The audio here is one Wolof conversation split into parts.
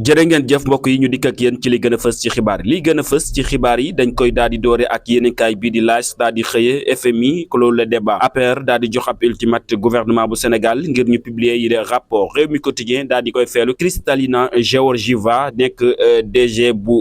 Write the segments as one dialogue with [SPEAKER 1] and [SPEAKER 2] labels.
[SPEAKER 1] jërë ngeen jëf mbokk yi ñu dikk ak yéen ci li gën a fës ci xibaar li gën a fës ci xibaar yi dañ koy daal di doore ak yéenekaay bii di laaj daal di xëye FMI clôt le débat APR daal di jox ab ultimat gouvernement bu Sénégal ngir ñu publier yi de rapport Rewmi Quotidien daal di koy feelu Kristalina Georgieva nekk DG bu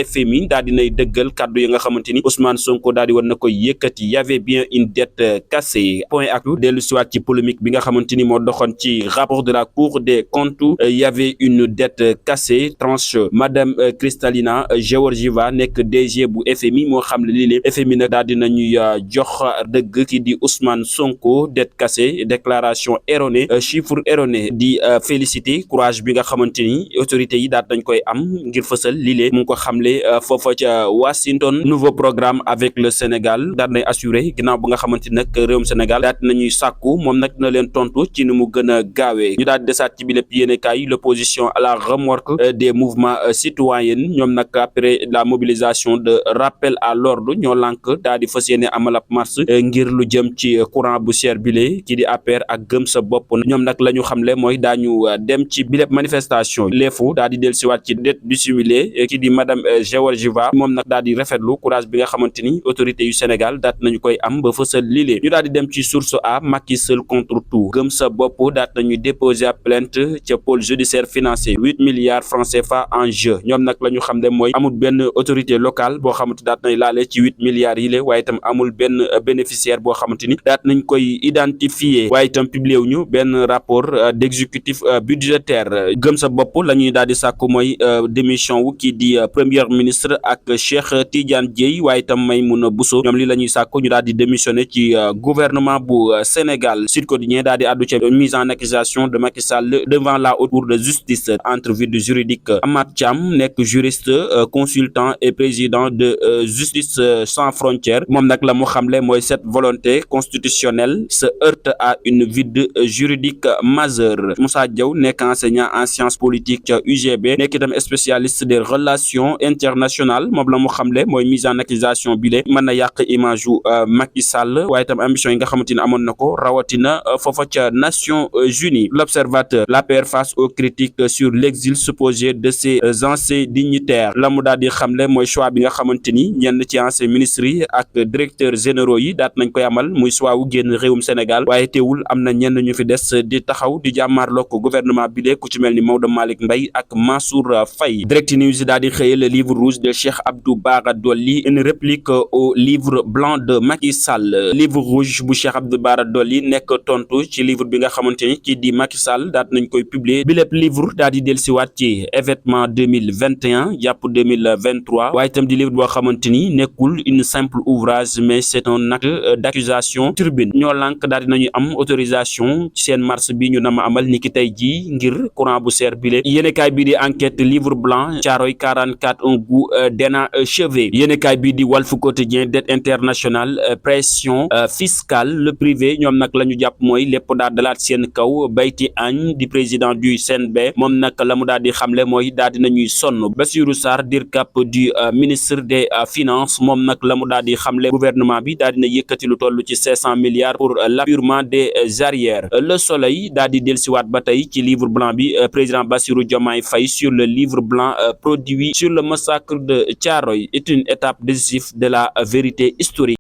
[SPEAKER 1] FMI daal di nay dëggal kaddu yi nga xamante ni Ousmane Sonko daal di war na koy yëkkati y avait bien une dette cassée point actu dellu siwaat ci polémique bi nga xamante ni moo doxoon ci rapport de la Cour des comptes y avait une dette cassée tranche madame Kristalina Georgieva nekk DG bu FMI moo xam ne lii FMI nag daal dina ñuy jox dëgg ki di Ousmane Sonko dette cassée déclaration erronée chiffre erroné di félicité courage bi nga xamante ni autorités yi daal dañ koy am ngir fësal lii mu ngi ko xamle foofa ca Washington nouveau programme avec le Sénégal daal nay assuré ginnaaw ba nga xamante ni nag réewum Sénégal daal nañuy sàkku moom nag na leen tontu ci ni mu gën a gaawee ñu daal di desaat ci bi lépp yéenekaay l'opposition à la remorque des mouvements citoyens ñoom nag après la mobilisation de rappel à l'ordre ñoo lànk daal di fas yéene amal ab marche ngir lu jëm ci courant bu cher bile ki di APR ak gëm sa bopp ñoom nag la ñu xamle mooy daañu dem ci bi lépp manifestation leefu daal di dellusiwaat ci dette dissimulée ki di madame Georgieva moom nag daal di rafetlu courage bi nga xamante ni autorité yu Sénégal daat nañu koy am ba fësal lii ñu daal di dem ci source a Macky seul contre tout gëm sa bopp daat nañu déposer ab plainte ca pôle judiciaire financier 8 milliards francs CFA en jeu ñoom nag la ñu xam ne mooy amul benn autorité locale boo xamante daat nañ laale ci 8 milliards yi waaye itam amul benn bénéficiaire boo xamante ni daat nañ koy identifier waaye itam publié wuñu benn rapport d'exécutif budgétaire gëm sa bopp la ñuy daal di sàkku mooy démission wu kii di premier ministre ak Cheikh Tidiane Dièye waaye itam Maïmouna Bousso ñoom li la ñuy sàkku ñu daal di démissionner ci gouvernement bu Sénégal Sud Quotidien daal di àddu ca mise en accusation de Macky Sall devant la haute cour de justice entrevue juridique Amath Thiam nekk juriste consultant et président de Justice sans frontières moom nag la mu xamle mooy cette volonté constitutionnelle se heurte à une vide juridique majeure Moussa Diaw nekk enseignant en sciences politiques ca UGB nekk itam spécialiste des relations internationales moom la mu xamle mooy mise en accusation bile mën na yàq image yu Macky Sall waaye itam ambition yi nga xamante ni amoon na ko rawatina foofa ca Nations Unies l'observateur l'APR face aux critiques sur l'exil supposé de ces anciens dignitaires la mu daal di xamle mooy choix bi nga xamante ni ñenn ci anciens ministres yi ak directeurs généraux yi daat nañ koy amal muy choix wu génn réewum Sénégal waaye teewul am na ñenn ñu fi des di taxaw di jàmmaarloo ko gouvernement bi ku ci mel ni Maodo Malick Mbaye ak Mansour Faye Direct News daal di xëye le livre rouge de Cheikh Abdou Bara Dolly une réplique au livre blanc de Macky Sall livre rouge bu Cheikh Abdou Bara Dolly nekk tontu ci livre bi nga xamante ni kii di Macky Sall daat nañ koy publier bi lépp livre daal di dellusiwaat ci événement 2021 jàpp 2023 waaye itam di livre boo xamante ni nekkul une simple ouvrage mais c'est un acte d'accusation turbine ñoo lànk daal di nañu am autorisation ci seen marche bi ñu nama amal niki tey jii ngir courant bu seer bile yéenekaay bii di enquête livre blanc Thiaroye 44 un goût d'inachevé yéenekaay bii di Walf Quotidien dette internationale pression fiscale le privé ñoom nag la ñu jàpp mooy lépp daal dalaat seen kaw Bayti Agne di président du CNB moom nag la mu daal di xamle mooy daal di nañuy sonn Bassirou Sarr DIRCAP du ministre des finances moom nag la mu daal di xamle gouvernement bi daal dina yëkkati lu toll ci 500 milliards pour l'appurement des arrières Le Soleil daal di dellusiwaat ba tey ci livre blanc bi président Bassirou Diomaye Faye sur le livre blanc produit sur le massacre de Thiaroye est une étape décisive de la vérité historique